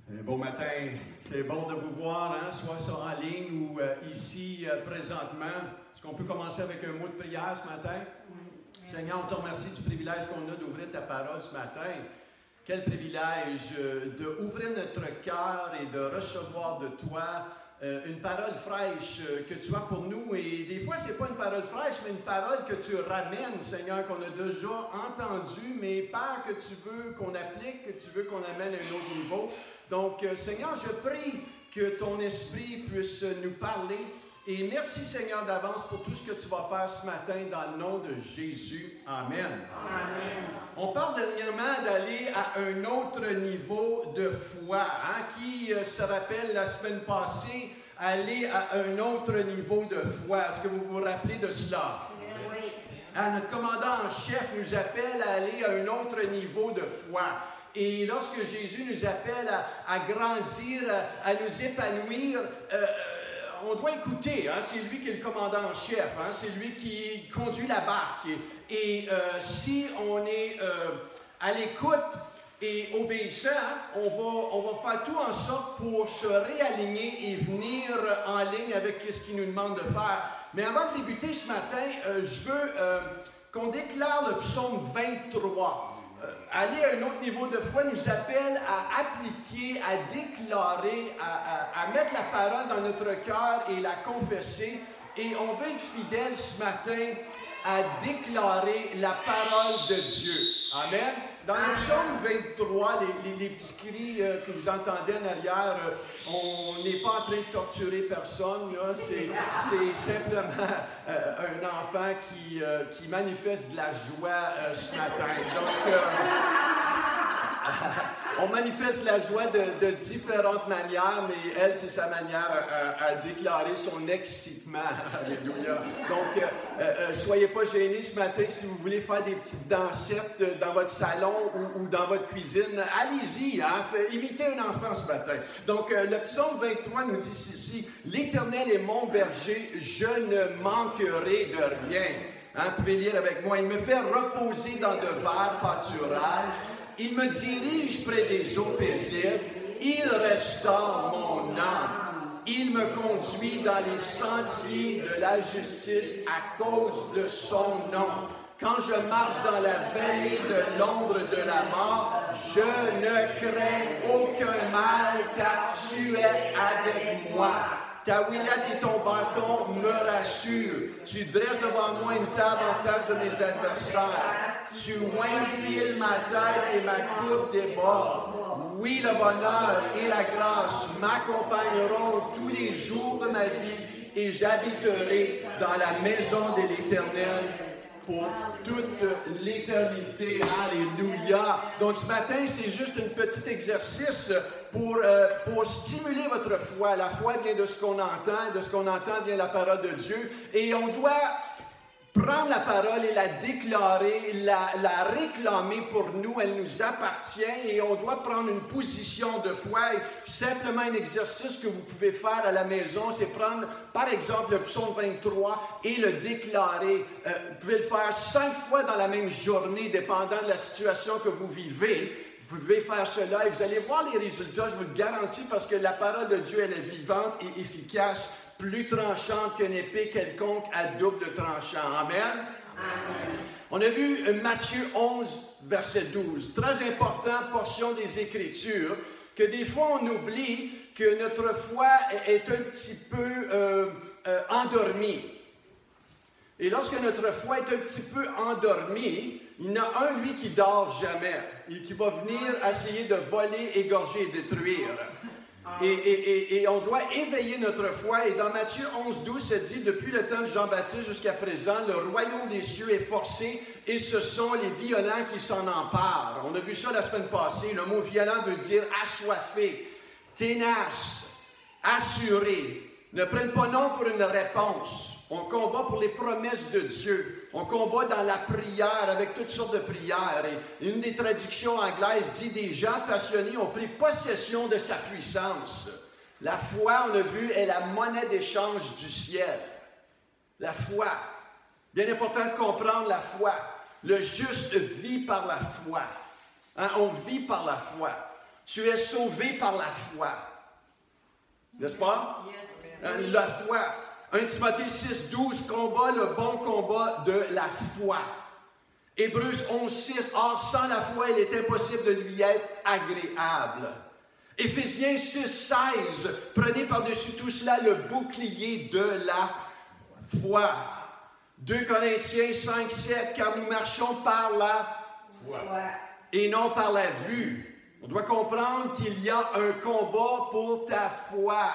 Bon matin, c'est bon de vous voir, hein, soit en ligne ou ici présentement. Est-ce qu'on peut commencer avec un mot de prière ce matin? Seigneur, on te remercie du privilège qu'on a d'ouvrir ta parole ce matin. Quel privilège d'ouvrir notre cœur et de recevoir de toi une parole fraîche que tu as pour nous. Et des fois, ce n'est pas une parole fraîche, mais une parole que tu ramènes, Seigneur, qu'on a déjà entendue, mais Père, que tu veux qu'on applique, que tu veux qu'on amène à un autre niveau. Donc, Seigneur, je prie que ton esprit puisse nous parler. Et merci, Seigneur, d'avance pour tout ce que tu vas faire ce matin dans le nom de Jésus. Amen. Amen. On parle dernièrement d'aller à un autre niveau de foi. Hein? Qui se rappelle la semaine passée, aller à un autre niveau de foi? Est-ce que vous vous rappelez de cela? Oui. Notre commandant en chef nous appelle à aller à un autre niveau de foi. Et lorsque Jésus nous appelle à grandir, à nous épanouir, on doit écouter. Hein? C'est lui qui est le commandant en chef. Hein? C'est lui qui conduit la barque. Et si on est à l'écoute et obéissant, on va faire tout en sorte pour se réaligner et venir en ligne avec ce qu'il nous demande de faire. Mais avant de débuter ce matin, je veux qu'on déclare le psaume 23. Aller à un autre niveau de foi nous appelle à appliquer, à déclarer, à mettre la parole dans notre cœur et la confesser. Et on veut être fidèle ce matin à déclarer la parole de Dieu. Amen. Dans le psaume 23, les petits cris que vous entendez en arrière, on n'est pas en train de torturer personne. C'est simplement un enfant qui manifeste de la joie ce matin. Donc, on manifeste la joie de différentes manières, mais elle, c'est sa manière à déclarer son excitement. Alléluia. Donc, soyez pas gênés ce matin si vous voulez faire des petites dansettes dans votre salon ou dans votre cuisine. Allez-y, hein, imitez un enfant ce matin. Donc, le psaume 23 nous dit ceci: « L'Éternel est mon berger, je ne manquerai de rien. » Hein, vous pouvez lire avec moi. « Il me fait reposer dans de verts pâturages. Il me dirige près des eaux paisibles. Il restaure mon âme. Il me conduit dans les sentiers de la justice à cause de son nom. Quand je marche dans la vallée de l'ombre de la mort, je ne crains aucun mal, car tu es avec moi. Ta houlette et ton bâton me rassurent. Tu dresses devant moi une table en face de mes adversaires. Tu oins d'huile ma tête et ma coupe déborde. Oui, le bonheur et la grâce m'accompagneront tous les jours de ma vie et j'habiterai dans la maison de l'Éternel pour toute l'éternité. Alléluia. Donc ce matin, c'est juste un petit exercice pour stimuler votre foi. La foi vient de ce qu'on entend, de ce qu'on entend vient la parole de Dieu. Et on doit prendre la parole et la déclarer, la réclamer pour nous, elle nous appartient et on doit prendre une position de foi. Et simplement un exercice que vous pouvez faire à la maison, c'est prendre par exemple le psaume 23 et le déclarer. Vous pouvez le faire 5 fois dans la même journée, dépendant de la situation que vous vivez. Vous pouvez faire cela et vous allez voir les résultats, je vous le garantis, parce que la parole de Dieu, elle est vivante et efficace, plus tranchante qu'une épée quelconque à double tranchant. Amen. Amen. On a vu Matthieu 11, verset 12. Très important, portion des Écritures, que des fois on oublie que notre foi est un petit peu endormie. Et lorsque notre foi est un petit peu endormie, il y en a un, lui, qui dort jamais et qui va venir essayer de voler, égorger et détruire. Et on doit éveiller notre foi. Et dans Matthieu 11, 12, ça dit: « Depuis le temps de Jean-Baptiste jusqu'à présent, le royaume des cieux est forcé et ce sont les violents qui s'en emparent. » On a vu ça la semaine passée. Le mot violent veut dire assoiffé, ténace, assuré. Ne prennent pas non pour une réponse. On combat pour les promesses de Dieu. On combat dans la prière avec toutes sortes de prières. Et une des traductions anglaises dit: des gens passionnés ont pris possession de sa puissance. La foi, on a vu, est la monnaie d'échange du ciel. La foi. Bien important de comprendre la foi. Le juste vit par la foi. Hein, on vit par la foi. Tu es sauvé par la foi. N'est-ce pas? La foi. 1 Timothée 6, 12, combat le bon combat de la foi. Hébreux 11, 6, or sans la foi, il est impossible de lui être agréable. Éphésiens 6, 16, prenez par-dessus tout cela le bouclier de la foi. 2 Corinthiens 5, 7, car nous marchons par la foi et non par la vue. On doit comprendre qu'il y a un combat pour ta foi.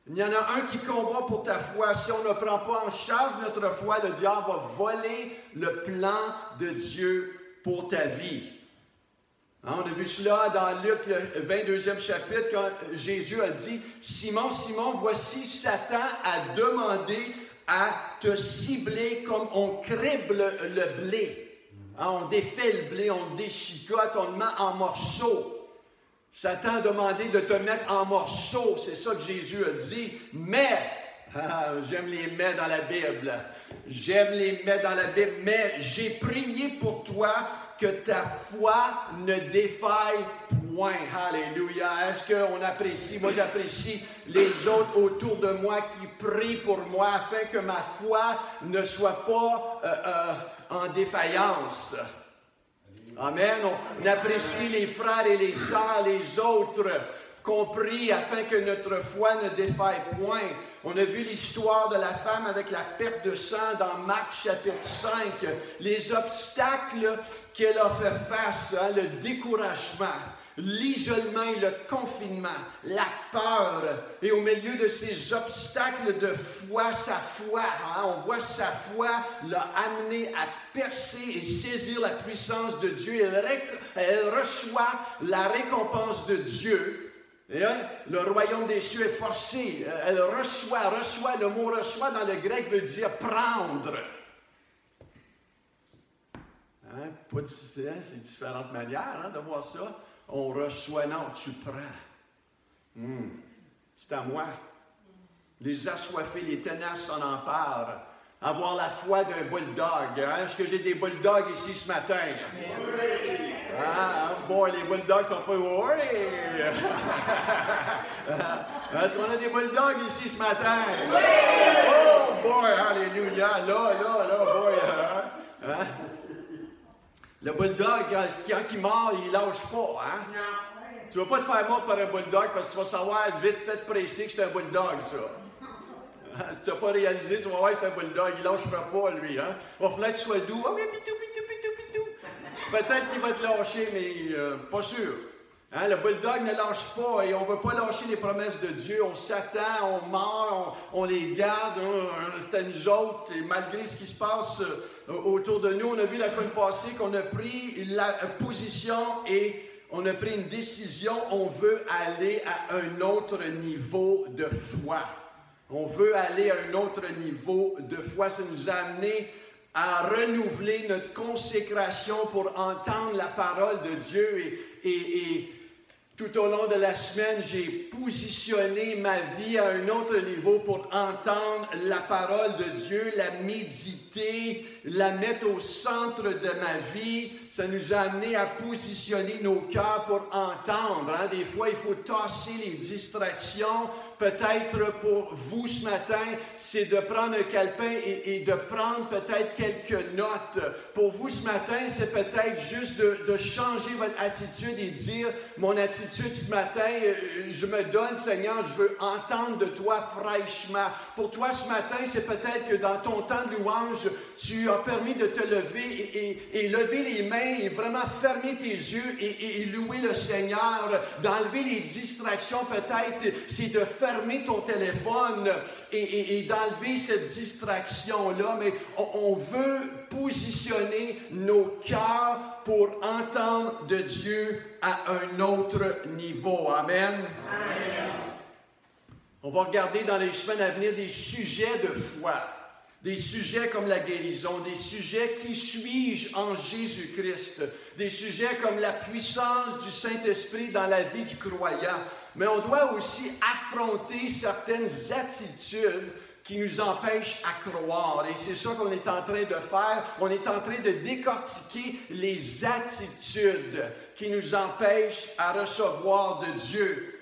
Il y en a un qui combat pour ta foi. Si on ne prend pas en charge notre foi, le diable va voler le plan de Dieu pour ta vie. Hein, on a vu cela dans Luc, le 22e chapitre, quand Jésus a dit, « Simon, Simon, voici Satan a demandé à te cibler comme on crible le blé. » Hein, on défait le blé, on le déchicote, on le met en morceaux. Satan a demandé de te mettre en morceaux, c'est ça que Jésus a dit. Mais, j'aime les mais dans la Bible. J'aime les mais dans la Bible, mais j'ai prié pour toi que ta foi ne défaille point. Alléluia. Est-ce qu'on apprécie? Moi, j'apprécie les autres autour de moi qui prient pour moi afin que ma foi ne soit pas en défaillance. Amen. On apprécie les frères et les sœurs, les autres qu'on prie afin que notre foi ne défaille point. On a vu l'histoire de la femme avec la perte de sang dans Marc chapitre 5. Les obstacles qu'elle a fait face, hein, le découragement, l'isolement et le confinement, la peur. Et au milieu de ces obstacles de foi, sa foi, hein, on voit sa foi l'a amené à percer et saisir la puissance de Dieu. Elle reçoit la récompense de Dieu. Et, hein, le royaume des cieux est forcé. Elle reçoit. Le mot reçoit dans le grec veut dire prendre. Hein, c'est différentes manières hein, de voir ça. On reçoit, non, tu prends. C'est à moi. Les assoiffés, les tenaces s'en emparent. Avoir la foi d'un bulldog. Hein? Est-ce que j'ai des bulldogs ici ce matin? Ah, boy, les bulldogs sont pas... Oui! Est-ce qu'on a des bulldogs ici ce matin? Oui! Oh, boy, alléluia! Là, boy! Hein? Le bulldog, quand il mord, il lâche pas, hein? Non. Tu ne vas pas te faire mordre par un bulldog parce que tu vas savoir vite fait précis que c'est un bulldog, ça. Si tu n'as pas réalisé, tu vas voir que c'est un bulldog, il ne lâchera pas, lui, hein? Il va falloir que tu sois doux. Ah oui, pitou. Peut-être qu'il va te lâcher, mais pas sûr. Hein? Le bulldog ne lâche pas et on ne veut pas lâcher les promesses de Dieu. On s'attend, on mord, on les garde. C'est à nous autres, et malgré ce qui se passe autour de nous, on a vu la semaine passée qu'on a pris la position et on a pris une décision. On veut aller à un autre niveau de foi. On veut aller à un autre niveau de foi. Ça nous a amené à renouveler notre consécration pour entendre la parole de Dieu. Et tout au long de la semaine, j'ai positionné ma vie à un autre niveau pour entendre la parole de Dieu, la méditer, la mettre au centre de ma vie. Ça nous a amené à positionner nos cœurs pour entendre. Hein? Des fois, il faut tasser les distractions. Peut-être pour vous ce matin, c'est de prendre un calepin et de prendre peut-être quelques notes. Pour vous ce matin, c'est peut-être juste de changer votre attitude et dire, mon attitude ce matin, je me donne, Seigneur, je veux entendre de toi fraîchement. Pour toi ce matin, c'est peut-être que dans ton temps de louange, tu as permis de te lever et lever les mains et vraiment fermer tes yeux et louer le Seigneur, d'enlever les distractions peut-être, c'est de fermer ton téléphone et d'enlever cette distraction-là, mais on veut positionner nos cœurs pour entendre de Dieu à un autre niveau. Amen. Amen. On va regarder dans les semaines à venir des sujets de foi. Des sujets comme la guérison, des sujets qui suis-je en Jésus-Christ, des sujets comme la puissance du Saint-Esprit dans la vie du croyant. Mais on doit aussi affronter certaines attitudes qui nous empêchent à croire. Et c'est ça qu'on est en train de faire. On est en train de décortiquer les attitudes qui nous empêchent à recevoir de Dieu.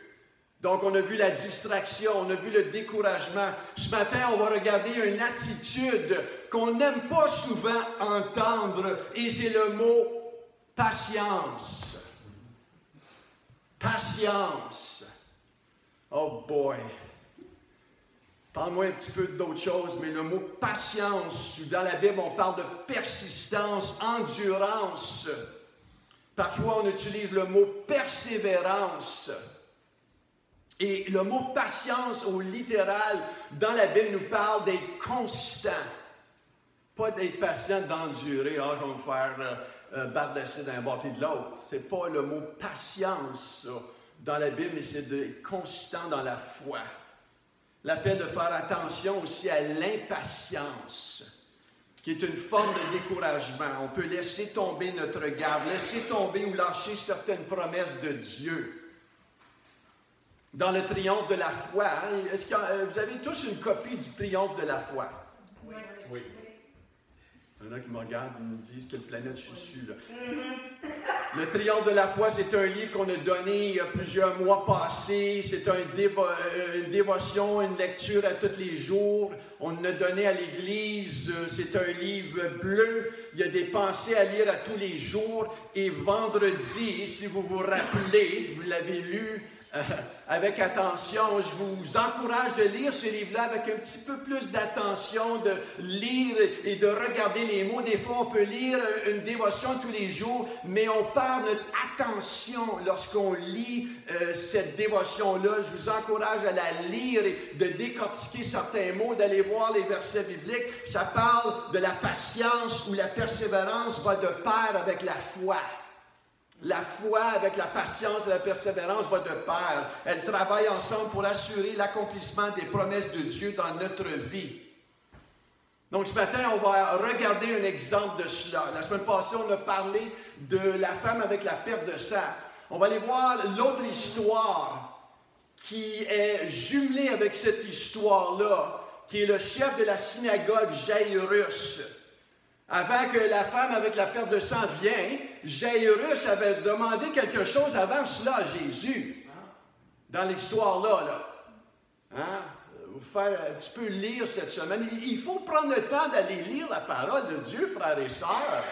Donc, on a vu la distraction, on a vu le découragement. Ce matin, on va regarder une attitude qu'on n'aime pas souvent entendre, et c'est le mot patience. Patience. Oh boy. Parle-moi un petit peu d'autre chose, mais le mot patience, dans la Bible, on parle de persistance, endurance. Parfois, on utilise le mot persévérance. Et le mot patience au littéral, dans la Bible, nous parle d'être constant. Pas d'être patient, d'endurer. Ah, je vais me faire bardasser d'un bord et de l'autre. Ce n'est pas le mot patience dans la Bible, mais c'est d'être constant dans la foi. L'appel de faire attention aussi à l'impatience, qui est une forme de découragement. On peut laisser tomber notre garde, laisser tomber ou lâcher certaines promesses de Dieu. Dans le triomphe de la foi, hein, est-ce que vous avez tous une copie du triomphe de la foi? Oui. Oui. Il y en a qui me regardent et me disent quelle planète je suis là. Le triomphe de la foi, c'est un livre qu'on a donné il y a plusieurs mois passés. C'est une dévotion, une lecture à tous les jours. On l'a donné à l'Église. C'est un livre bleu. Il y a des pensées à lire à tous les jours. Et vendredi, si vous vous rappelez, vous l'avez lu avec attention, je vous encourage de lire ce livre-là avec un petit peu plus d'attention, de lire et de regarder les mots. Des fois, on peut lire une dévotion tous les jours, mais on perd notre attention lorsqu'on lit cette dévotion-là. Je vous encourage à la lire et de décortiquer certains mots, d'aller voir les versets bibliques. Ça parle de la patience où la persévérance va de pair avec la foi. La foi avec la patience et la persévérance va de pair. Elles travaillent ensemble pour assurer l'accomplissement des promesses de Dieu dans notre vie. Donc ce matin, on va regarder un exemple de cela. La semaine passée, on a parlé de la femme avec la perte de sang. On va aller voir l'autre histoire qui est jumelée avec cette histoire-là, qui est le chef de la synagogue Jairus. Avant que la femme avec la perte de sang vienne, Jairus avait demandé quelque chose avant cela à Jésus. Dans l'histoire-là. Hein? Vous faire un petit peu lire cette semaine. Il faut prendre le temps d'aller lire la parole de Dieu, frères et sœurs.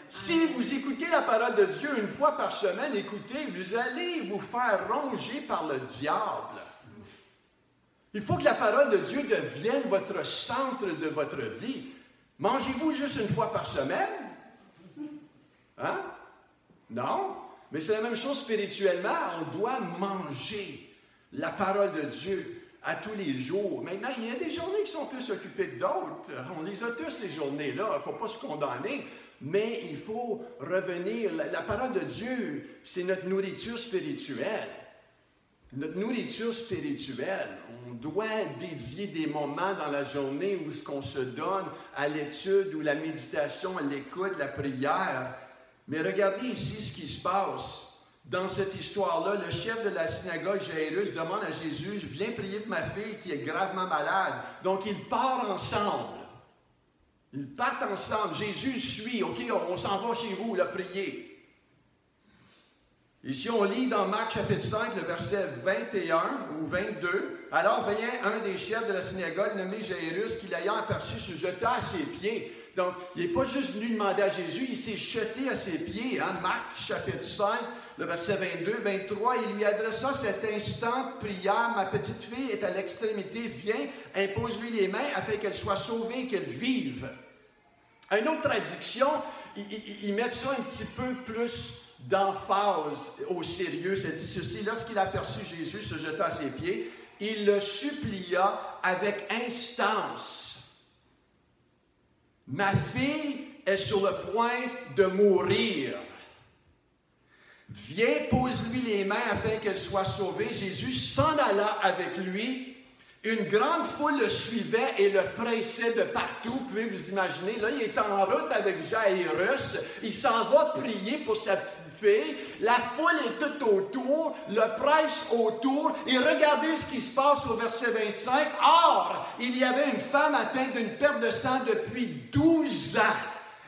Si vous écoutez la parole de Dieu une fois par semaine, écoutez, vous allez vous faire ronger par le diable. Il faut que la parole de Dieu devienne votre centre de votre vie. Mangez-vous juste une fois par semaine? Hein? Non? Mais c'est la même chose spirituellement. On doit manger la parole de Dieu à tous les jours. Maintenant, il y a des journées qui sont plus occupées que d'autres. On les a tous ces journées-là. Il ne faut pas se condamner. Mais il faut revenir. La parole de Dieu, c'est notre nourriture spirituelle. Notre nourriture spirituelle, on doit dédier des moments dans la journée où on se donne à l'étude ou la méditation, à l'écoute, la prière. Mais regardez ici ce qui se passe. Dans cette histoire-là, le chef de la synagogue Jairus demande à Jésus, « Viens prier pour ma fille qui est gravement malade. » Donc, ils partent ensemble. Ils partent ensemble. Jésus suit. « OK, on s'en va chez vous, là, prier. » Ici, on lit dans Marc chapitre 5, le verset 21 ou 22. « Alors vient un des chefs de la synagogue nommé Jairus, qui l'ayant aperçu se jeta à ses pieds. » Donc, il n'est pas juste venu demander à Jésus, il s'est jeté à ses pieds. Hein? Marc chapitre 5, le verset 22, 23, il lui adressa cette instante prière. « Ma petite fille est à l'extrémité, viens, impose-lui les mains afin qu'elle soit sauvée et qu'elle vive. » Une autre traduction, ils mettent ça un petit peu plus d'emphase au sérieux. Ça dit ceci: lorsqu'il aperçut Jésus se jeter à ses pieds, il le supplia avec instance. Ma fille est sur le point de mourir. Viens, pose-lui les mains afin qu'elle soit sauvée. Jésus s'en alla avec lui. une grande foule le suivait et le pressait de partout. Vous pouvez vous imaginer, là, il est en route avec Jairus. Il s'en va prier pour sa petite fille. La foule est tout autour, le presse autour. Et regardez ce qui se passe au verset 25. Or, il y avait une femme atteinte d'une perte de sang depuis 12 ans.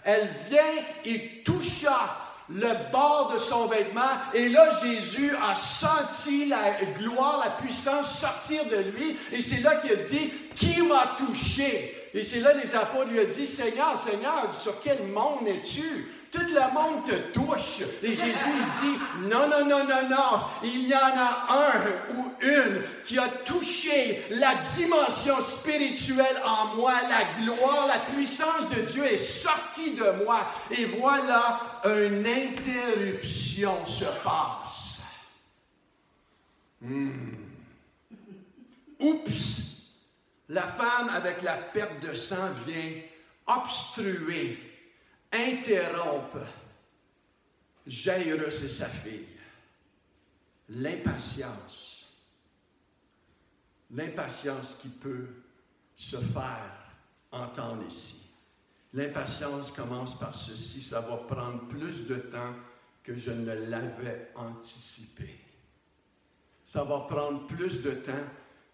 Elle vient et toucha le bord de son vêtement, et là, Jésus a senti la gloire, la puissance sortir de lui, et c'est là qu'il a dit, « Qui m'a touché? » Et c'est là les apôtres lui ont dit, « Seigneur, Seigneur, sur quel monde es-tu? Tout le monde te touche. » Et Jésus, il dit, « Non, non, non, non, non, il y en a un ou une qui a touché la dimension spirituelle en moi, la gloire, la puissance de Dieu est sortie de moi. Et voilà, une interruption se passe. » Oups! La femme avec la perte de sang vient obstruer, interrompre Jairus et sa fille. L'impatience qui peut se faire entendre ici. L'impatience commence par ceci, ça va prendre plus de temps que je ne l'avais anticipé. Ça va prendre plus de temps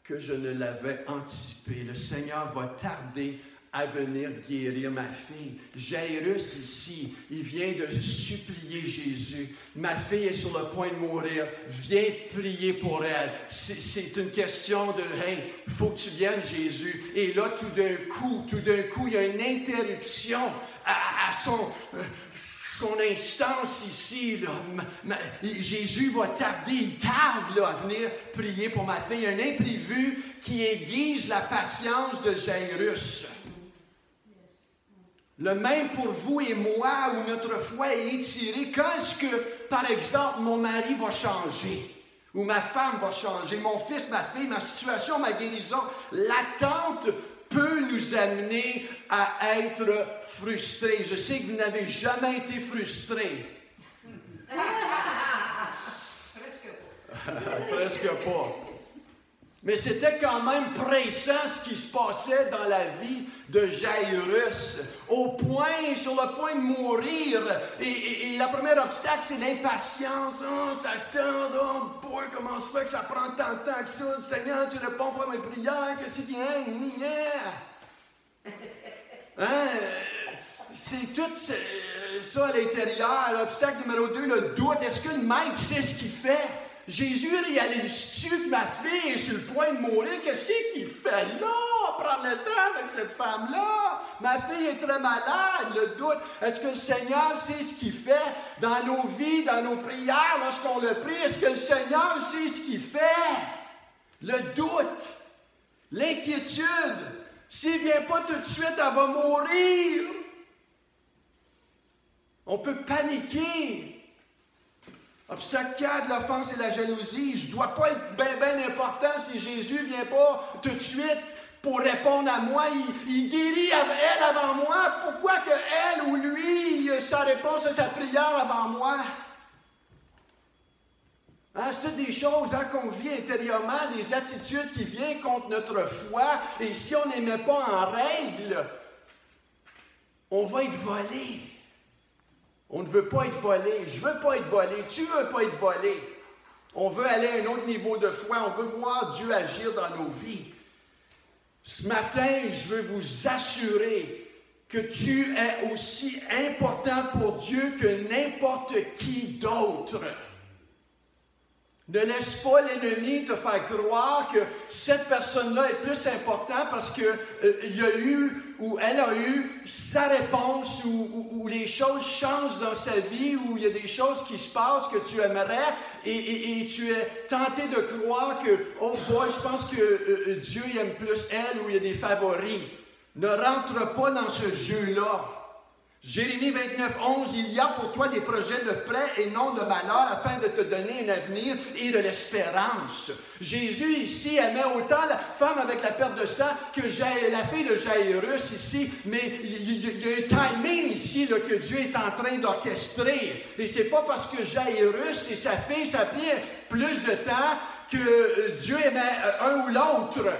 que je ne l'avais anticipé. Le Seigneur va tarder à venir guérir ma fille. Jairus ici, il vient de supplier Jésus. Ma fille est sur le point de mourir. Viens prier pour elle. C'est une question de, hey, il faut que tu viennes, Jésus. Et là, tout d'un coup, il y a une interruption à son instance ici. Là. Jésus va tarder, il tarde là, à venir prier pour ma fille. Un imprévu qui aiguise la patience de Jairus. Le même pour vous et moi, où notre foi est étirée. Quand est-ce que, par exemple, mon mari va changer? Ou ma femme va changer? Mon fils, ma fille, ma situation, ma guérison? L'attente peut nous amener à être frustrés. Je sais que vous n'avez jamais été frustrés. Presque pas. Presque pas. Mais c'était quand même pressant ce qui se passait dans la vie de Jairus, sur le point de mourir. Et le premier obstacle, c'est l'impatience. Oh, ça tarde, oh boy, comment se fait que ça prend tant de temps que ça? Seigneur, tu réponds pas à mes prières, que c'est bien. C'est tout ça à l'intérieur. L'obstacle numéro 2, le doute. Est-ce que le maître sait ce qu'il fait? Jésus réalise-tu que ma fille est sur le point de mourir? Qu'est-ce qu'il fait là? Prendre le temps avec cette femme-là. Ma fille est très malade, le doute. Est-ce que le Seigneur sait ce qu'il fait dans nos vies, dans nos prières, lorsqu'on le prie? Est-ce que le Seigneur sait ce qu'il fait? Le doute, l'inquiétude. S'il ne vient pas tout de suite, elle va mourir. On peut paniquer. Obstacle 4, l'offense et la jalousie. Je ne dois pas être bien important si Jésus ne vient pas tout de suite pour répondre à moi. Il guérit elle avant moi. Pourquoi que elle ou lui, sa réponse à sa prière avant moi? C'est toutes des choses qu'on vit intérieurement, des attitudes qui viennent contre notre foi. Et si on ne les met pas en règle, on va être volé. On ne veut pas être volé. Je ne veux pas être volé. Tu ne veux pas être volé. On veut aller à un autre niveau de foi. On veut voir Dieu agir dans nos vies. Ce matin, je veux vous assurer que tu es aussi important pour Dieu que n'importe qui d'autre. Ne laisse pas l'ennemi te faire croire que cette personne-là est plus importante parce qu'il y a eu ou elle a eu sa réponse ou les choses changent dans sa vie ou il y a des choses qui se passent que tu aimerais et tu es tenté de croire que « Oh boy, je pense que Dieu aime plus elle ou il y a des favoris. » Ne rentre pas dans ce jeu-là. Jérémie 29, 11, il y a pour toi des projets de paix et non de malheur afin de te donner un avenir et de l'espérance. Jésus ici aimait autant la femme avec la perte de sang que la fille de Jairus ici, mais il y a un timing ici là, que Dieu est en train d'orchestrer. Et c'est pas parce que Jairus et sa fille, ça a pris plus de temps que Dieu aimait un ou l'autre.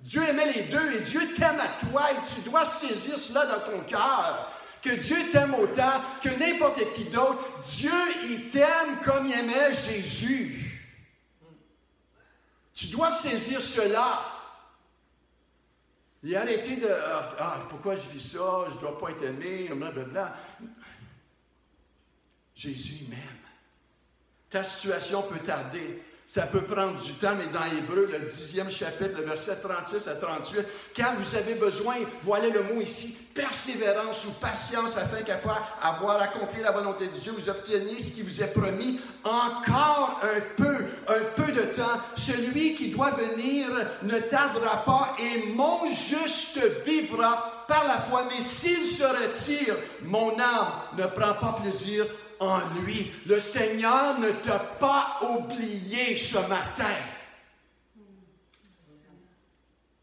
Dieu aimait les deux et Dieu t'aime à toi et tu dois saisir cela dans ton cœur. Que Dieu t'aime autant que n'importe qui d'autre. Dieu, il t'aime comme il aimait Jésus. Tu dois saisir cela. Et arrêter de « Ah, pourquoi je vis ça? Je ne dois pas être aimé, blablabla. » Jésus, il m'aime. Ta situation peut tarder. Ça peut prendre du temps, mais dans Hébreux, le 10e chapitre, le verset 36 à 38, quand vous avez besoin, voilà le mot ici, persévérance ou patience, afin qu'après avoir accompli la volonté de Dieu, vous obteniez ce qui vous est promis, encore un peu de temps. Celui qui doit venir ne tardera pas, et mon juste vivra par la foi. Mais s'il se retire, mon âme ne prend pas plaisir en lui. Le Seigneur ne t'a pas oublié ce matin.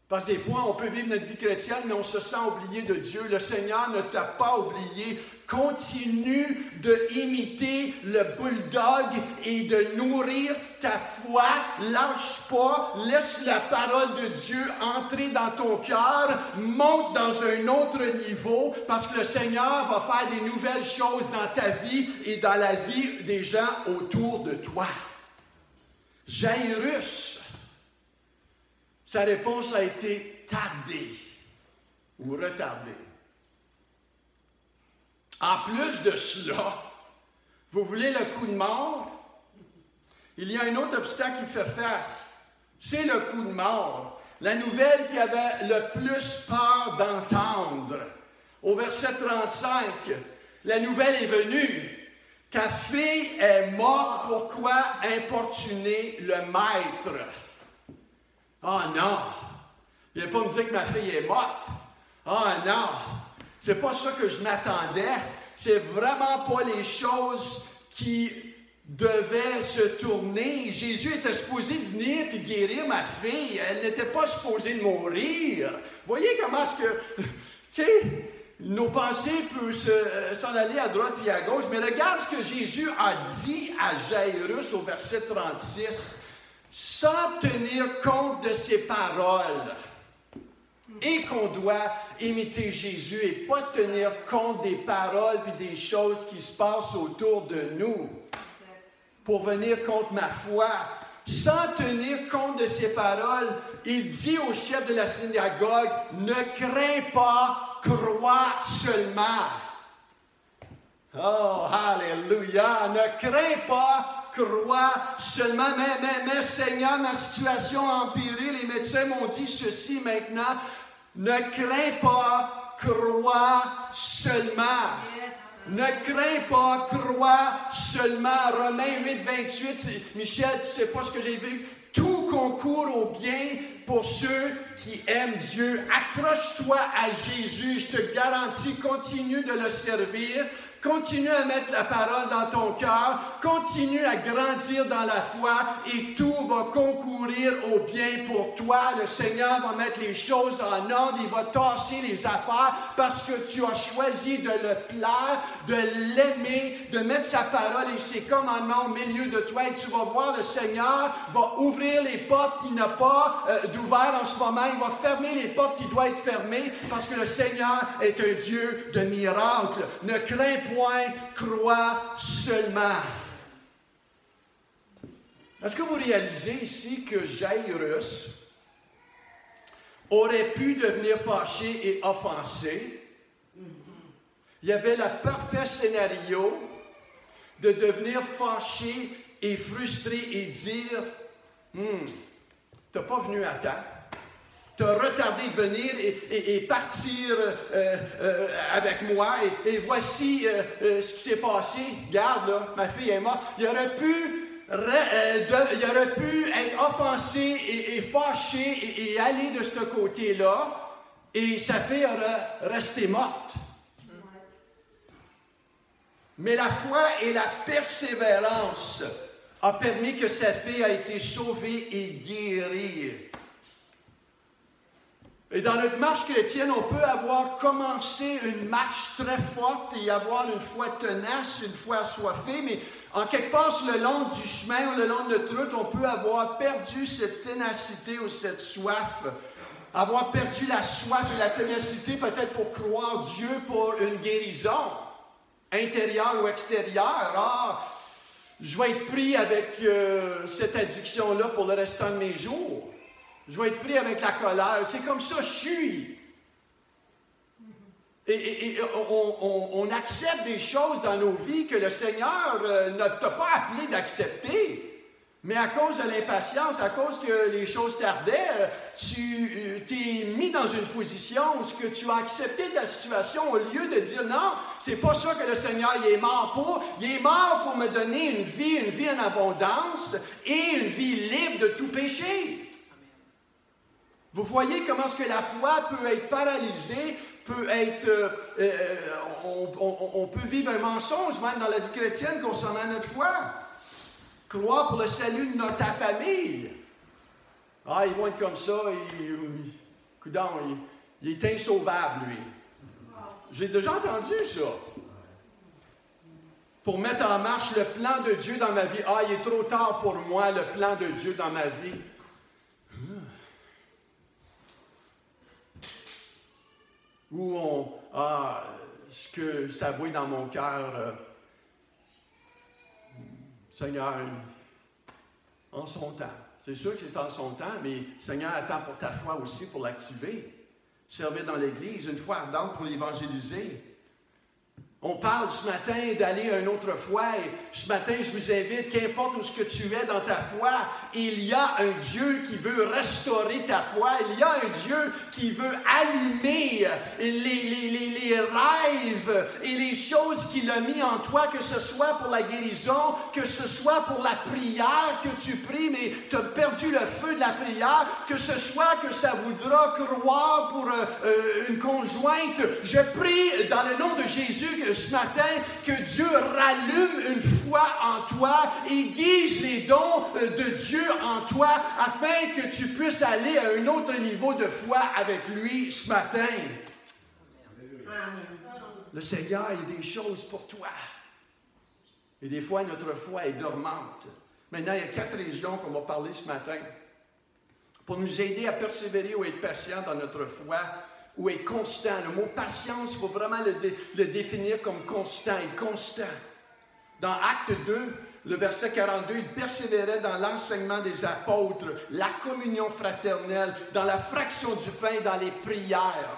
Parce que des fois, on peut vivre notre vie chrétienne, mais on se sent oublié de Dieu. Le Seigneur ne t'a pas oublié. Continue de imiter le bulldog et de nourrir ta foi. Lâche pas. Laisse la parole de Dieu entrer dans ton cœur. Monte dans un autre niveau parce que le Seigneur va faire des nouvelles choses dans ta vie et dans la vie des gens autour de toi. Jairus, sa réponse a été tardée ou retardée. En plus de cela, vous voulez le coup de mort? Il y a un autre obstacle qui fait face. C'est le coup de mort. La nouvelle qui avait le plus peur d'entendre. Au verset 35, la nouvelle est venue. Ta fille est morte, pourquoi importuner le maître? Oh non! Il ne vient pas me dire que ma fille est morte. Oh non! C'est pas ça que je m'attendais. C'est vraiment pas les choses qui devaient se tourner. Jésus était supposé venir et guérir ma fille. Elle n'était pas supposée de mourir. Voyez comment est-ce que, tu sais, nos pensées peuvent s'en aller à droite puis à gauche. Mais regarde ce que Jésus a dit à Jairus au verset 36. Sans tenir compte de ses paroles. Et qu'on doit imiter Jésus et pas tenir compte des paroles et des choses qui se passent autour de nous pour venir contre ma foi. Sans tenir compte de ses paroles, il dit au chef de la synagogue, « Ne crains pas, crois seulement. » Oh, alléluia! Ne crains pas, crois seulement. Mais Seigneur, ma situation a empiré. Les médecins m'ont dit ceci maintenant. Ne crains pas, crois seulement. Ne crains pas, crois seulement. Romains 8, 28. Michel, tu ne sais pas ce que j'ai vu. Tout concourt au bien pour ceux qui aiment Dieu. Accroche-toi à Jésus. Je te garantis, continue de le servir. Continue à mettre la parole dans ton cœur, continue à grandir dans la foi et tout va concourir au bien pour toi. Le Seigneur va mettre les choses en ordre, il va tasser les affaires parce que tu as choisi de le plaire, de l'aimer, de mettre sa parole et ses commandements au milieu de toi et tu vas voir le Seigneur va ouvrir les portes qu'il n'a pas d'ouvert en ce moment, il va fermer les portes qui doivent être fermées parce que le Seigneur est un Dieu de miracles. Ne crains point, crois seulement. Est-ce que vous réalisez ici que Jairus aurait pu devenir fâché et offensé? Il y avait le parfait scénario de devenir fâché et frustré et dire « t'as pas venu à temps. Tu as retardé de venir et partir avec moi. Et voici ce qui s'est passé. Regarde, là, ma fille est morte. Il aurait pu être offensé et fâché et aller de ce côté-là. Et sa fille aurait resté morte. Mais la foi et la persévérance ont permis que sa fille a été sauvée et guérie. Et dans notre marche chrétienne, on peut avoir commencé une marche très forte et avoir une foi tenace, une foi assoiffée, mais en quelque part sur le long du chemin ou le long de notre route, on peut avoir perdu cette ténacité ou cette soif. avoir perdu la soif et la ténacité peut-être pour croire Dieu pour une guérison, intérieure ou extérieure. Ah, je vais être pris avec cette addiction-là pour le restant de mes jours. Je vais être pris avec la colère. C'est comme ça que je suis. Et on accepte des choses dans nos vies que le Seigneur ne t'a pas appelé d'accepter. Mais à cause de l'impatience, à cause que les choses tardaient, tu t'es mis dans une position où ce que tu as accepté de la situation au lieu de dire non, c'est pas ça que le Seigneur il est mort pour. Il est mort pour me donner une vie en abondance et une vie libre de tout péché. Vous voyez comment est-ce que la foi peut être paralysée, peut être, on peut vivre un mensonge même dans la vie chrétienne concernant notre foi. Croire pour le salut de notre famille. Ah, ils vont être comme ça, il est insauvable, lui. J'ai déjà entendu ça. Pour mettre en marche le plan de Dieu dans ma vie. Ah, il est trop tard pour moi, le plan de Dieu dans ma vie. Ou ce que ça brûle dans mon cœur, Seigneur, en son temps. C'est sûr que c'est en son temps, mais le Seigneur attend pour ta foi aussi pour l'activer. Servir dans l'Église, une foi ardente pour l'évangéliser. On parle ce matin d'aller à une autre foi et ce matin, je vous invite, qu'importe où ce que tu es dans ta foi, il y a un Dieu qui veut restaurer ta foi, il y a un Dieu qui veut allumer les rêves et les choses qu'il a mis en toi, que ce soit pour la guérison, que ce soit pour la prière que tu pries, mais tu as perdu le feu de la prière, que ce soit que ça voudra croire pour une conjointe. Je prie dans le nom de Jésus ce matin que Dieu rallume une foi en toi, aiguise les dons de Dieu en toi afin que tu puisses aller à un autre niveau de foi avec lui ce matin. Amen. Le Seigneur, il y a des choses pour toi. Et des fois, notre foi est dormante. Maintenant, il y a 4 régions qu'on va parler ce matin pour nous aider à persévérer ou être patient dans notre foi ou être constant. Le mot patience, il faut vraiment le définir comme constant et constant. Dans Acte 2, le verset 42, il persévérait dans l'enseignement des apôtres, la communion fraternelle, dans la fraction du pain, dans les prières.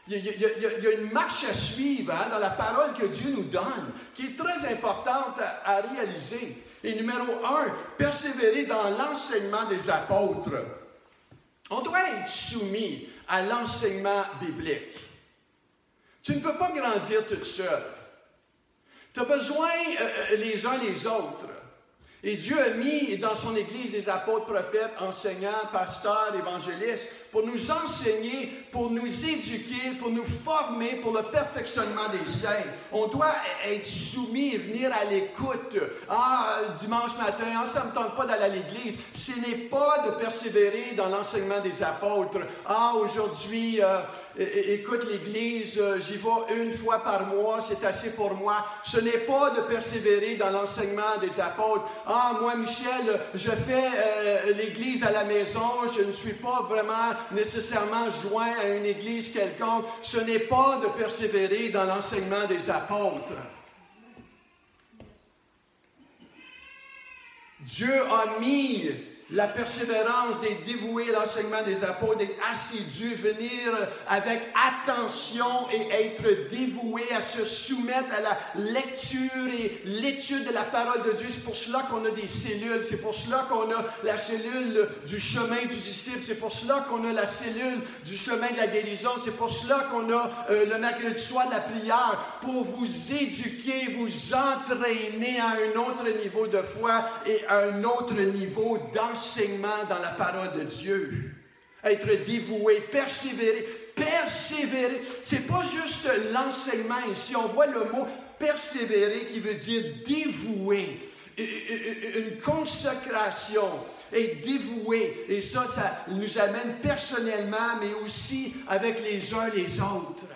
Il y a une marche à suivre dans la parole que Dieu nous donne, qui est très importante à réaliser. Et numéro 1, persévérer dans l'enseignement des apôtres. On doit être soumis à l'enseignement biblique. Tu ne peux pas grandir toute seule. Tu as besoin les uns les autres. Et Dieu a mis dans son Église des apôtres, prophètes, enseignants, pasteurs, évangélistes, pour nous enseigner, pour nous éduquer, pour nous former, pour le perfectionnement des saints. On doit être soumis et venir à l'écoute. Ah, dimanche matin, ça ne me tente pas d'aller à l'église. Ce n'est pas de persévérer dans l'enseignement des apôtres. Ah, aujourd'hui, écoute l'église, j'y vais une fois par mois, c'est assez pour moi. Ce n'est pas de persévérer dans l'enseignement des apôtres. Ah, moi, Michel, je fais l'église à la maison, je ne suis pas vraiment nécessairement joint à une église quelconque. Ce n'est pas de persévérer dans l'enseignement des apôtres. Dieu a mis la persévérance des dévoués à l'enseignement des apôtres, d'être assidus, venir avec attention et être dévoué à se soumettre à la lecture et l'étude de la parole de Dieu. C'est pour cela qu'on a des cellules, c'est pour cela qu'on a la cellule du chemin du disciple, c'est pour cela qu'on a la cellule du chemin de la guérison, c'est pour cela qu'on a le mercredi soir de la prière, pour vous éduquer, vous entraîner à un autre niveau de foi et à un autre niveau d'enseignement dans la parole de Dieu. Être dévoué, persévérer. Persévérer, c'est pas juste l'enseignement ici. On voit le mot persévérer qui veut dire dévouer. Une consécration et dévoué. Et ça nous amène personnellement, mais aussi avec les uns les autres.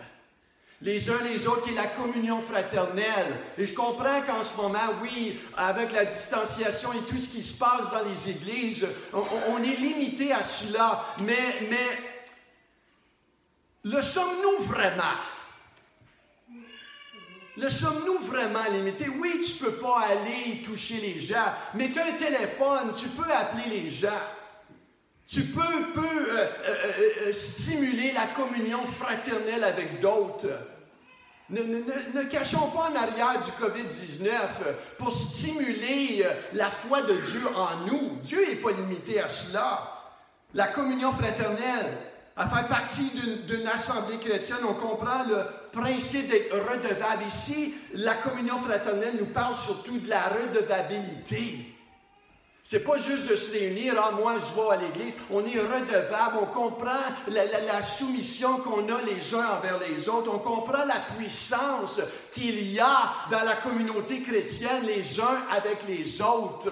Les uns les autres, qui est la communion fraternelle. Et je comprends qu'en ce moment, oui, avec la distanciation et tout ce qui se passe dans les églises, on est limité à cela. Mais Le sommes-nous vraiment? Le sommes-nous vraiment limité? Oui, tu ne peux pas aller toucher les gens, mais tu as un téléphone, tu peux appeler les gens. Tu peux stimuler la communion fraternelle avec d'autres. Ne cachons pas en arrière du COVID-19 pour stimuler la foi de Dieu en nous. Dieu n'est pas limité à cela. La communion fraternelle, à faire partie d'une assemblée chrétienne, on comprend le principe d'être redevable. Ici, la communion fraternelle nous parle surtout de la redevabilité. C'est pas juste de se réunir, « Ah, moi, je vais à l'église ». On est redevable, on comprend la soumission qu'on a les uns envers les autres. On comprend la puissance qu'il y a dans la communauté chrétienne, les uns avec les autres.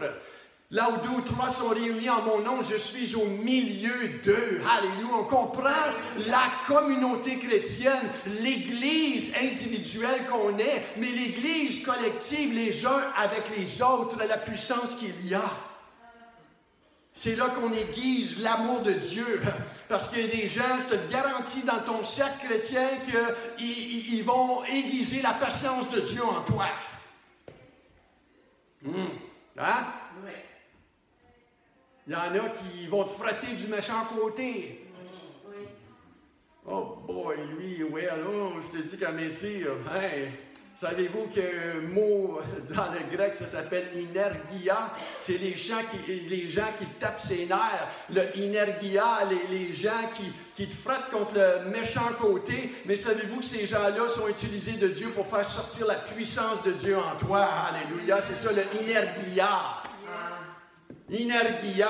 Là où 2 ou 3 sont réunis en mon nom, je suis au milieu d'eux. Alléluia. On comprend la communauté chrétienne, l'Église individuelle qu'on est, mais l'Église collective, les uns avec les autres, la puissance qu'il y a. C'est là qu'on aiguise l'amour de Dieu. Parce qu'il y a des gens, je te le garantis, dans ton cercle chrétien, qu'ils vont aiguiser la patience de Dieu en toi. Hein? Oui. Il y en a qui vont te frotter du méchant côté. Oui. Oh boy, lui, well, oh, je te dis qu'à métier, hey, savez-vous qu'un mot dans le grec, ça s'appelle inergia? C'est les gens qui te tapent ses nerfs. Le inergia, les gens qui te frottent contre le méchant côté. Mais savez-vous que ces gens-là sont utilisés de Dieu pour faire sortir la puissance de Dieu en toi? Alléluia, c'est ça le inergia. Inergia.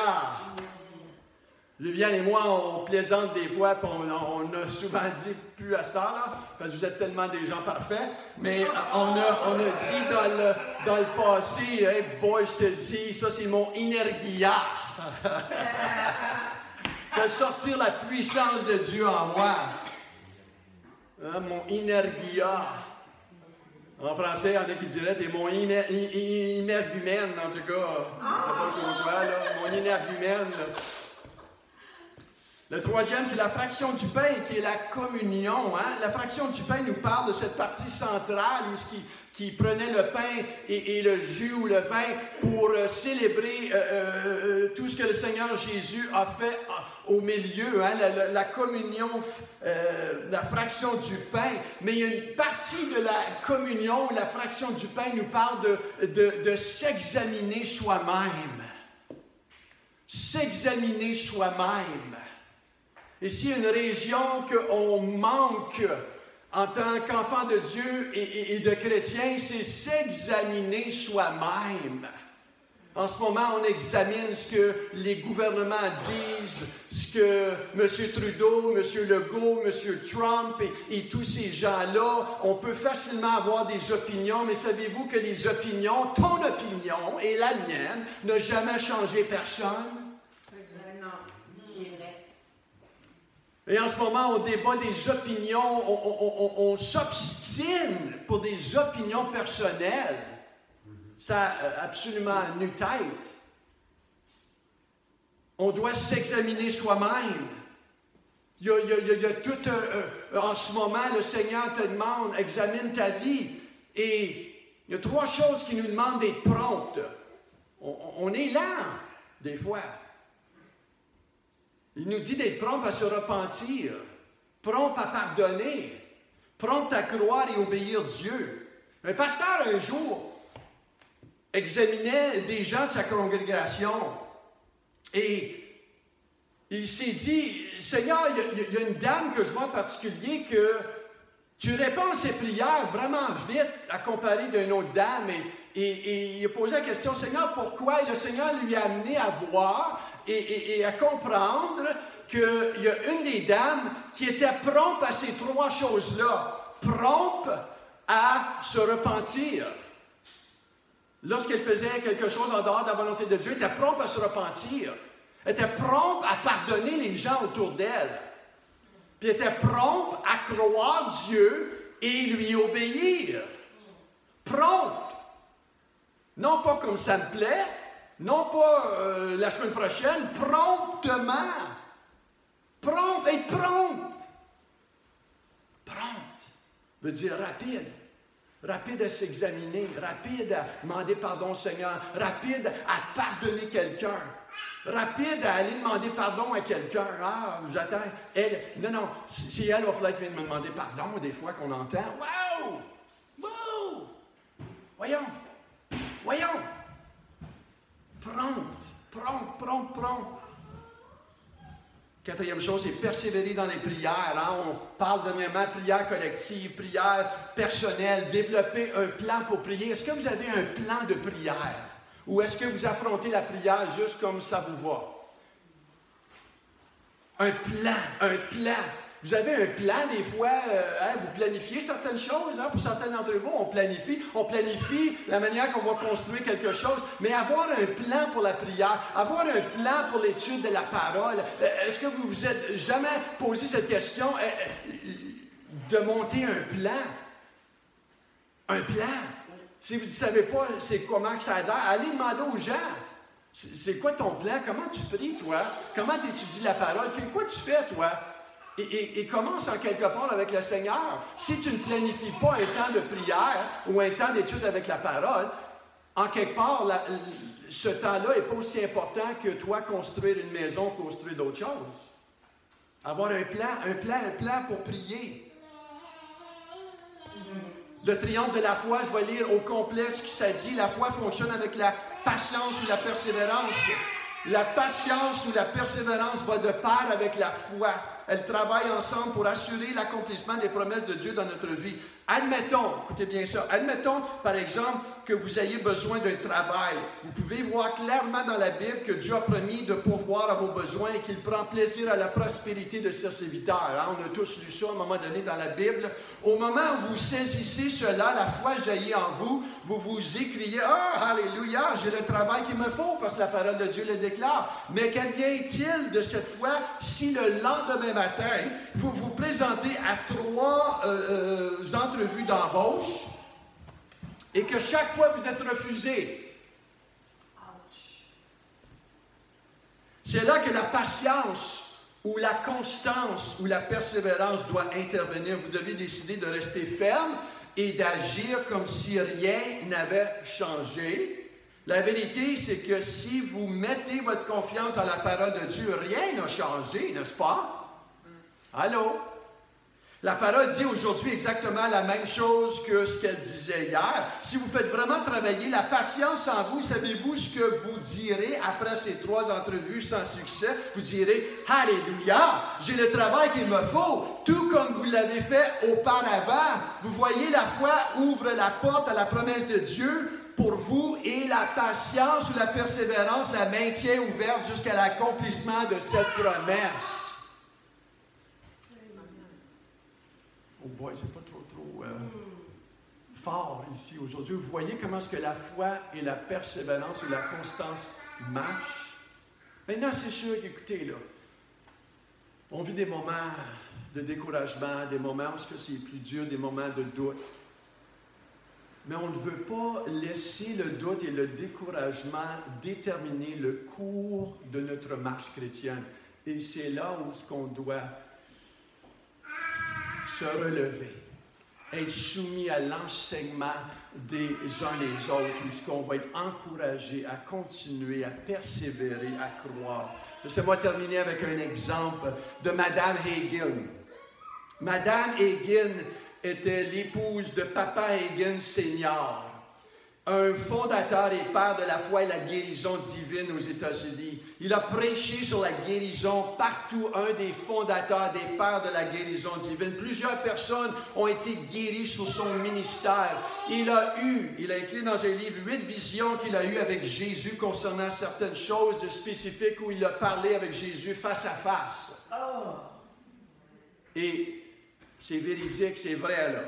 Viviane et moi, on plaisante des fois, puis on a souvent dit, plus à cette heure-là, parce que vous êtes tellement des gens parfaits, mais on a dit dans le passé, « Hey boy, je te dis, ça c'est mon inergia. » Fait sortir la puissance de Dieu en moi. Hein, mon inergia. En français, il y en a qui diraient, t'es mon inergumène, en tout cas. Je sais pas pourquoi, là. Mon inergumène. Le troisième, c'est la fraction du pain, qui est la communion. Hein? La fraction du pain nous parle de cette partie centrale où qui prenait le pain et le jus ou le vin pour célébrer tout ce que le Seigneur Jésus a fait au milieu. Hein? La communion, la fraction du pain. Mais il y a une partie de la communion où la fraction du pain nous parle de s'examiner soi-même. S'examiner soi-même. Et s'il y a une région qu'on manque en tant qu'enfant de Dieu et de chrétien, c'est s'examiner soi-même. En ce moment, on examine ce que les gouvernements disent, ce que M. Trudeau, M. Legault, M. Trump et tous ces gens-là, on peut facilement avoir des opinions, mais savez-vous que les opinions, ton opinion et la mienne, n'ont jamais changé personne? Et en ce moment, on débat des opinions, on s'obstine pour des opinions personnelles. Ça a absolument nu tête. On doit s'examiner soi-même. Il y a tout, en ce moment, le Seigneur te demande, examine ta vie. Et il y a 3 choses qui nous demandent d'être promptes. On est lent, des fois. Il nous dit d'être prompt à se repentir, prompt à pardonner, prompt à croire et obéir Dieu. Un pasteur, un jour, examinait des gens de sa congrégation et il s'est dit, « Seigneur, il y a une dame que je vois en particulier que tu réponds à ses prières vraiment vite à comparer d'une autre dame. » Et il a posé la question, « Seigneur, pourquoi? » Et le Seigneur lui a amené à voir et à comprendre qu'il y a une des dames qui était prompte à ces 3 choses-là. Prompte à se repentir. Lorsqu'elle faisait quelque chose en dehors de la volonté de Dieu, elle était prompte à se repentir. Elle était prompte à pardonner les gens autour d'elle. Puis elle était prompte à croire Dieu et lui obéir. Prompte. Non pas comme ça me plaît, non pas la semaine prochaine, promptement. Prompte, être prompte. veut dire rapide. Rapide à s'examiner, rapide à demander pardon au Seigneur, rapide à pardonner quelqu'un, rapide à aller demander pardon à quelqu'un. Ah, j'attends. Elle, non, si elle va falloir qu'elle vienne me demander pardon des fois qu'on entend. Wow! Wow! Voyons! Prompt. Quatrième chose, c'est persévérer dans les prières. Hein? On parle dernièrement de prière collective, prière personnelle, développer un plan pour prier. Est-ce que vous avez un plan de prière? Ou est-ce que vous affrontez la prière juste comme ça vous va? Un plan. Vous avez un plan, des fois, vous planifiez certaines choses. Hein? Pour certains d'entre vous, on planifie la manière qu'on va construire quelque chose. Mais avoir un plan pour la prière, avoir un plan pour l'étude de la parole, est-ce que vous vous êtes jamais posé cette question de monter un plan? Un plan. Si vous ne savez pas c'est comment que ça a l'air, allez demander aux gens. C'est quoi ton plan? Comment tu pries, toi? Comment tu étudies la parole? Quoi tu fais, toi? Et commence en quelque part avec le Seigneur. Si tu ne planifies pas un temps de prière ou un temps d'étude avec la parole, en quelque part, ce temps-là n'est pas aussi important que toi construire une maison, construire d'autres choses. Avoir un plan pour prier. Le triomphe de la foi, je vais lire au complet ce que ça dit. La foi fonctionne avec la patience ou la persévérance. La patience ou la persévérance va de pair avec la foi. Elles travaillent ensemble pour assurer l'accomplissement des promesses de Dieu dans notre vie. Admettons, écoutez bien ça, admettons par exemple que vous ayez besoin d'un travail. Vous pouvez voir clairement dans la Bible que Dieu a promis de pourvoir à vos besoins et qu'il prend plaisir à la prospérité de ses serviteurs. Hein? On a tous lu ça à un moment donné dans la Bible. Au moment où vous saisissez cela, la foi jaillit en vous, vous vous écriez « Ah, alléluia, j'ai le travail qu'il me faut parce que la parole de Dieu le déclare. » Mais qu'advient-il de cette foi si le lendemain matin, vous vous présentez à 3 entrevues d'embauche et que chaque fois vous êtes refusé? C'est là que la patience ou la constance ou la persévérance doit intervenir. Vous devez décider de rester ferme et d'agir comme si rien n'avait changé. La vérité, c'est que si vous mettez votre confiance dans la parole de Dieu, rien n'a changé, n'est-ce pas? Allô? La parole dit aujourd'hui exactement la même chose que ce qu'elle disait hier. Si vous faites vraiment travailler la patience en vous, savez-vous ce que vous direz après ces 3 entrevues sans succès? Vous direz « Alléluia, j'ai le travail qu'il me faut, tout comme vous l'avez fait auparavant. » Vous voyez, la foi ouvre la porte à la promesse de Dieu pour vous et la patience ou la persévérance la maintient ouverte jusqu'à l'accomplissement de cette promesse. Oh boy, c'est pas trop fort ici aujourd'hui. Vous voyez comment est-ce que la foi et la persévérance ou la constance marchent? Maintenant, c'est sûr qu'écoutez, là, on vit des moments de découragement, des moments où c'est plus dur, des moments de doute. Mais on ne veut pas laisser le doute et le découragement déterminer le cours de notre marche chrétienne. Et c'est là où ce qu'on doit se relever, être soumis à l'enseignement des uns les autres, où ce qu'on va être encouragé à continuer, à persévérer, à croire. Laissez-moi terminer avec un exemple de Madame Hagin. Madame Hagin était l'épouse de Papa Hagin Senior, un fondateur et père de la foi et la guérison divine aux États-Unis. Il a prêché sur la guérison partout, un des fondateurs, des pères de la guérison divine. Plusieurs personnes ont été guéries sous son ministère. Il a écrit dans un livre 8 visions qu'il a eues avec Jésus concernant certaines choses spécifiques où il a parlé avec Jésus face à face. Et c'est véridique, c'est vrai là.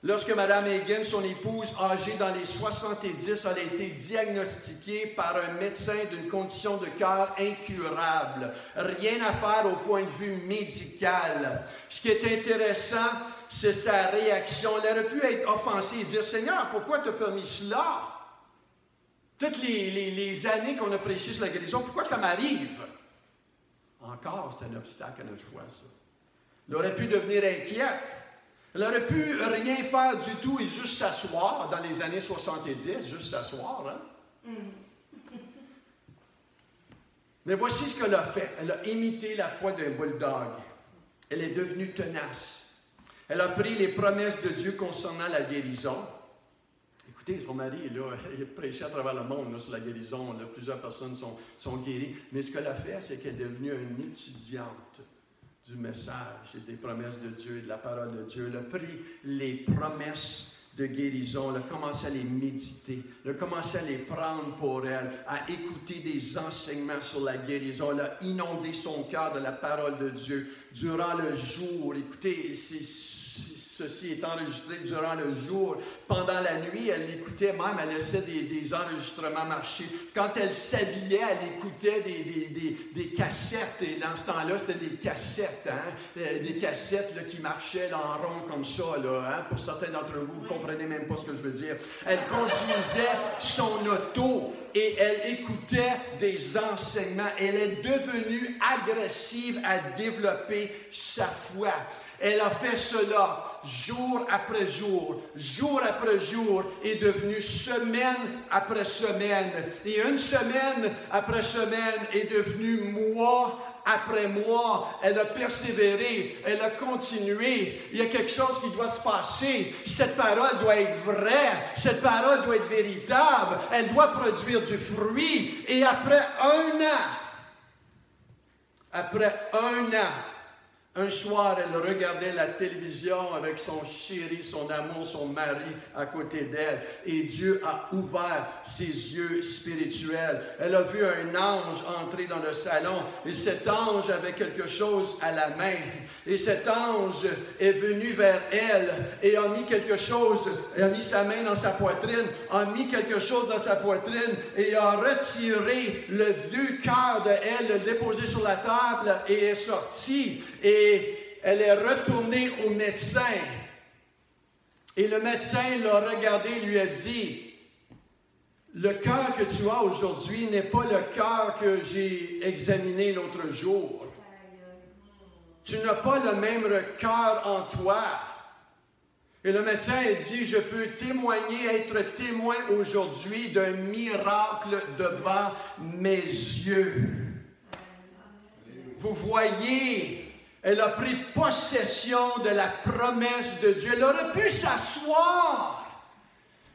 Lorsque Mme Hagin, son épouse, âgée dans les 70, a été diagnostiquée par un médecin d'une condition de cœur incurable. Rien à faire au point de vue médical. Ce qui est intéressant, c'est sa réaction. Elle aurait pu être offensée et dire « Seigneur, pourquoi tu as permis cela? Toutes les années qu'on a prêché sur la guérison, pourquoi ça m'arrive? » Encore, c'est un obstacle à notre foi, ça. Elle aurait pu devenir inquiète. Elle aurait pu rien faire du tout et juste s'asseoir dans les années 70, juste s'asseoir, hein? Mais voici ce qu'elle a fait. Elle a imité la foi d'un bulldog. Elle est devenue tenace. Elle a pris les promesses de Dieu concernant la guérison. Écoutez, son mari, là, il prêchait à travers le monde là, sur la guérison. Là, plusieurs personnes sont guéries. Mais ce qu'elle a fait, c'est qu'elle est devenue une étudiante du message et des promesses de Dieu et de la parole de Dieu. Elle a pris les promesses de guérison, elle a commencé à les méditer, elle a commencé à les prendre pour elle, à écouter des enseignements sur la guérison. Elle a inondé son cœur de la parole de Dieu durant le jour. Écoutez, ceci est enregistré durant le jour. Pendant la nuit, elle l'écoutait même, elle laissait des enregistrements marcher. Quand elle s'habillait, elle écoutait des cassettes. Et dans ce temps-là, c'était des cassettes, hein? Des cassettes là, qui marchaient là, en rond comme ça. Là, hein? Pour certains d'entre vous, vous ne comprenez même pas ce que je veux dire. Elle conduisait son auto et elle écoutait des enseignements. Elle est devenue agressive à développer sa foi. Elle a fait cela jour après jour est devenue semaine après semaine. Et une semaine après semaine est devenue mois après mois. Elle a persévéré, elle a continué. Il y a quelque chose qui doit se passer. Cette parole doit être vraie, cette parole doit être véritable, elle doit produire du fruit. Et après un an, un soir, elle regardait la télévision avec son chéri, son amour, son mari à côté d'elle. Et Dieu a ouvert ses yeux spirituels. Elle a vu un ange entrer dans le salon. Et cet ange avait quelque chose à la main. Et cet ange est venu vers elle et a mis quelque chose, a mis sa main dans sa poitrine, a mis quelque chose dans sa poitrine et a retiré le vieux cœur de elle, l'a déposé sur la table et est sorti. Et elle est retournée au médecin. Et le médecin l'a regardé et lui a dit, « Le cœur que tu as aujourd'hui n'est pas le cœur que j'ai examiné l'autre jour. Tu n'as pas le même cœur en toi. » Et le médecin a dit, « Je peux témoigner, être témoin aujourd'hui d'un miracle devant mes yeux. » Vous voyez, elle a pris possession de la promesse de Dieu. Elle aurait pu s'asseoir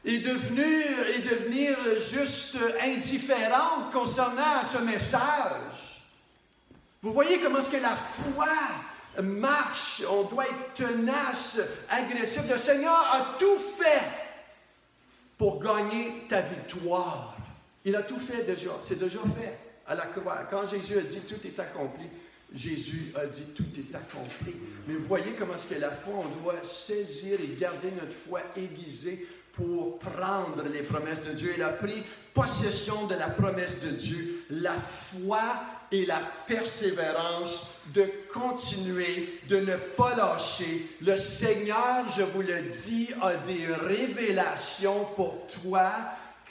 et devenir juste indifférente concernant ce message. Vous voyez comment est-ce que la foi marche. On doit être tenace, agressif. Le Seigneur a tout fait pour gagner ta victoire. Il a tout fait déjà. C'est déjà fait à la croix. Quand Jésus a dit « Tout est accompli », Jésus a dit « Tout est accompli ». Mais vous voyez comment est-ce que la foi, on doit saisir et garder notre foi aiguisée pour prendre les promesses de Dieu. Il a pris possession de la promesse de Dieu, la foi et la persévérance de continuer, de ne pas lâcher. Le Seigneur, je vous le dis, a des révélations pour toi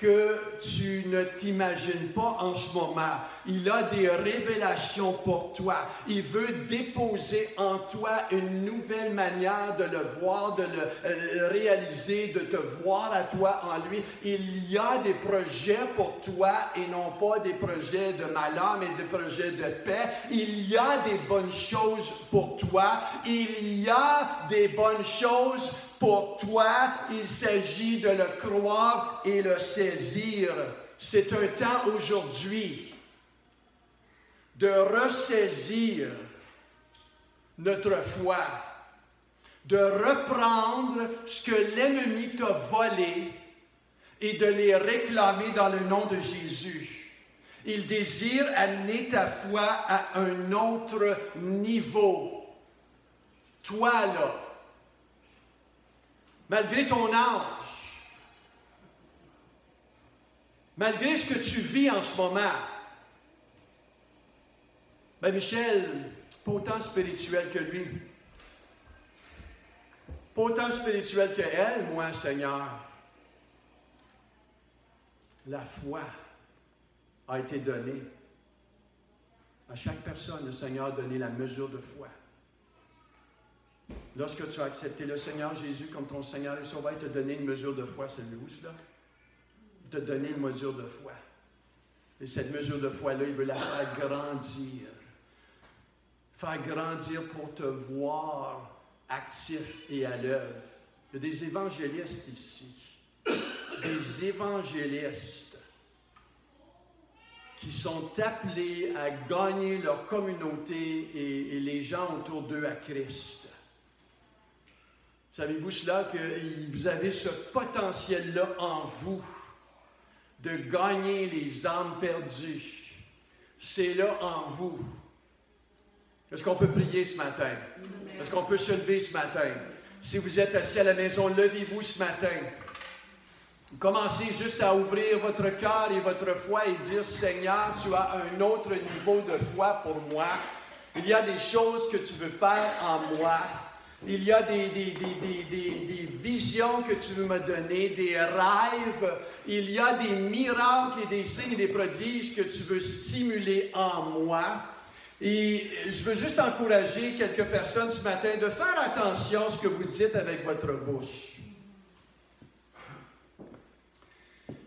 que tu ne t'imagines pas en ce moment. Il a des révélations pour toi. Il veut déposer en toi une nouvelle manière de le voir, de le réaliser, de te voir à toi en lui. Il y a des projets pour toi et non pas des projets de malheur, mais des projets de paix. Il y a des bonnes choses pour toi. Il y a des bonnes choses pour toi, il s'agit de le croire et le saisir. C'est un temps aujourd'hui de ressaisir notre foi, de reprendre ce que l'ennemi t'a volé et de les réclamer dans le nom de Jésus. Il désire amener ta foi à un autre niveau. Toi, là, malgré ton âge, malgré ce que tu vis en ce moment, ben Michel, pas autant spirituel que lui, pas autant spirituel qu'elle, moi, Seigneur. La foi a été donnée. À chaque personne, le Seigneur a donné la mesure de foi. lorsque tu as accepté le Seigneur Jésus comme ton Seigneur et Sauveur, il t'a donné une mesure de foi. C'est où cela? Il t'a donné une mesure de foi. Et cette mesure de foi-là, il veut la faire grandir. Faire grandir pour te voir actif et à l'œuvre. Il y a des évangélistes ici. Des évangélistes qui sont appelés à gagner leur communauté et les gens autour d'eux à Christ. Savez-vous cela, que vous avez ce potentiel-là en vous de gagner les âmes perdues. C'est là en vous. Est-ce qu'on peut prier ce matin? Est-ce qu'on peut se lever ce matin? Si vous êtes assis à la maison, levez-vous ce matin. Commencez juste à ouvrir votre cœur et votre foi et dire, Seigneur, tu as un autre niveau de foi pour moi. Il y a des choses que tu veux faire en moi. Il y a des visions que tu veux me donner, des rêves. Il y a des miracles et des signes et des prodiges que tu veux stimuler en moi. Et je veux juste encourager quelques personnes ce matin de faire attention à ce que vous dites avec votre bouche.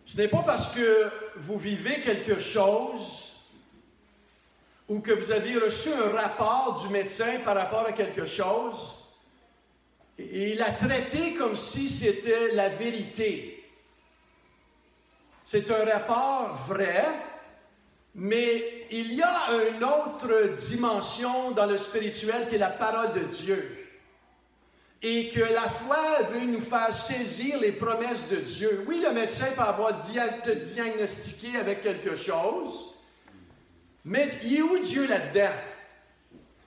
Ce n'est pas parce que vous vivez quelque chose ou que vous avez reçu un rapport du médecin par rapport à quelque chose et il l'a traité comme si c'était la vérité. C'est un rapport vrai, mais il y a une autre dimension dans le spirituel qui est la parole de Dieu. Et que la foi veut nous faire saisir les promesses de Dieu. Oui, le médecin peut avoir te diagnostiqué avec quelque chose, mais il est où Dieu là-dedans?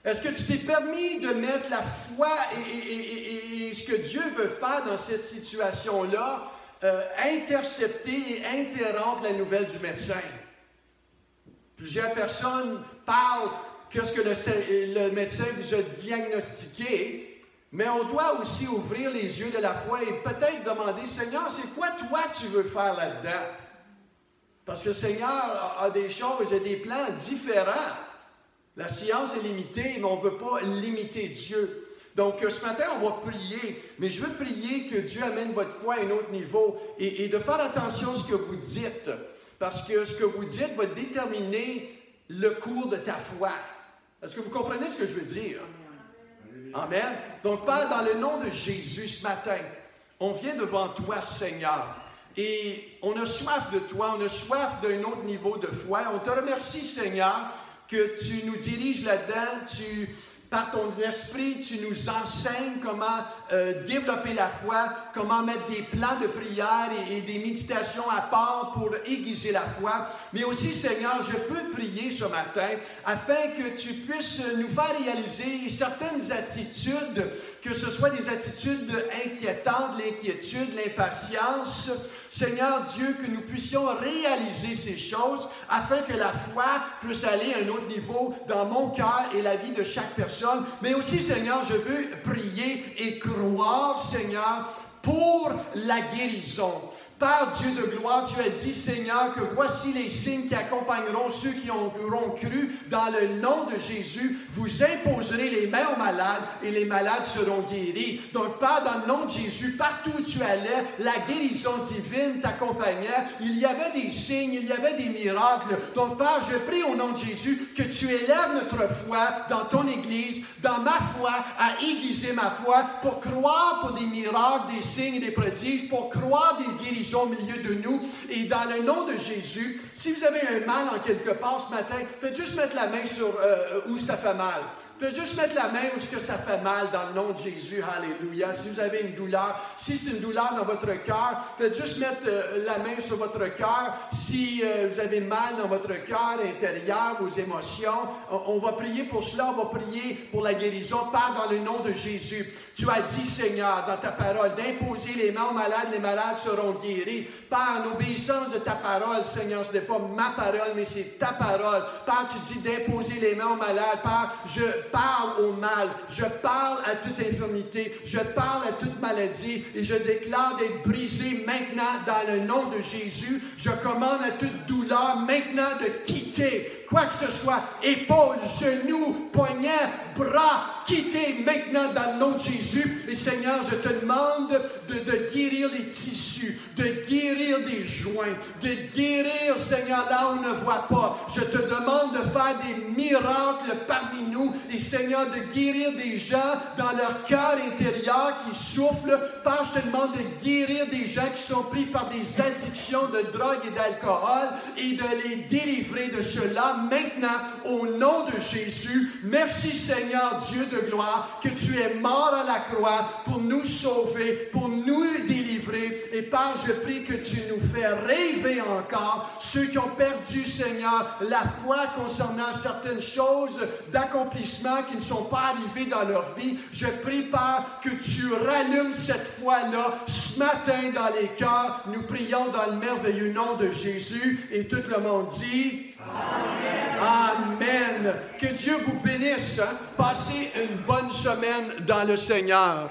Est-ce que tu t'es permis de mettre la foi et ce que Dieu veut faire dans cette situation-là, intercepter et interrompre la nouvelle du médecin? Plusieurs personnes parlent qu'est-ce que le médecin vous a diagnostiqué, mais on doit aussi ouvrir les yeux de la foi et peut-être demander, Seigneur, c'est quoi toi tu veux faire là-dedans? Parce que le Seigneur a des choses et des plans différents. La science est limitée, mais on ne veut pas limiter Dieu. Donc, ce matin, on va prier, mais je veux prier que Dieu amène votre foi à un autre niveau et de faire attention à ce que vous dites, parce que ce que vous dites va déterminer le cours de ta foi. Est-ce que vous comprenez ce que je veux dire? Amen. Donc, Père, dans le nom de Jésus, ce matin, on vient devant toi, Seigneur, et on a soif de toi, on a soif d'un autre niveau de foi. On te remercie, Seigneur, que tu nous diriges là-dedans, par ton esprit, tu nous enseignes comment développer la foi, comment mettre des plans de prière et des méditations à part pour aiguiser la foi. Mais aussi, Seigneur, je peux prier ce matin afin que tu puisses nous faire réaliser certaines attitudes, que ce soit des attitudes inquiétantes, l'inquiétude, l'impatience. Seigneur Dieu, que nous puissions réaliser ces choses afin que la foi puisse aller à un autre niveau dans mon cœur et la vie de chaque personne. Mais aussi, Seigneur, je veux prier et croire, Seigneur, pour la guérison. Père Dieu de gloire, tu as dit, Seigneur, que voici les signes qui accompagneront ceux qui auront cru. Dans le nom de Jésus, vous imposerez les mains aux malades et les malades seront guéris. Donc, Père, dans le nom de Jésus, partout où tu allais, la guérison divine t'accompagnait. Il y avait des signes, il y avait des miracles. Donc, Père, je prie au nom de Jésus que tu élèves notre foi dans ton Église, dans ma foi, à aiguiser ma foi pour croire pour des miracles, des signes et des prodiges, pour croire des guérisons au milieu de nous. Et dans le nom de Jésus, si vous avez un mal en quelque part ce matin, faites juste mettre la main sur où ça fait mal. Faites juste mettre la main où ça fait mal dans le nom de Jésus. Alléluia. Si vous avez une douleur, si c'est une douleur dans votre cœur, faites juste mettre la main sur votre cœur. Si vous avez mal dans votre cœur intérieur, vos émotions, on va prier pour cela. On va prier pour la guérison. Père, dans le nom de Jésus, tu as dit, Seigneur, dans ta parole, d'imposer les mains aux malades, les malades seront guéris. Père, en obéissance de ta parole, Seigneur, ce n'est pas ma parole, mais c'est ta parole. Père, tu dis d'imposer les mains aux malades. Père, je parle au mal, je parle à toute infirmité, je parle à toute maladie et je déclare d'être brisé maintenant dans le nom de Jésus. Je commande à toute douleur maintenant de quitter quoi que ce soit, épaules, genoux, poignets, bras, quittez maintenant dans le nom de Jésus. Et Seigneur, je te demande de guérir les tissus, de guérir des joints, de guérir, Seigneur, là où on ne voit pas. Je te demande de faire des miracles parmi nous et Seigneur, de guérir des gens dans leur cœur intérieur qui souffrent. Père, je te demande de guérir des gens qui sont pris par des addictions de drogue et d'alcool et de les délivrer de cela maintenant au nom de Jésus. Merci Seigneur Dieu de gloire que tu es mort à la croix pour nous sauver, pour nous délivrer. Et Père, je prie que tu nous fais rêver encore, ceux qui ont perdu Seigneur la foi concernant certaines choses d'accomplissement qui ne sont pas arrivées dans leur vie. Je prie Père que tu rallumes cette foi-là ce matin dans les cœurs. Nous prions dans le merveilleux nom de Jésus et tout le monde dit Amen. Amen. Que Dieu vous bénisse. Passez une bonne semaine dans le Seigneur.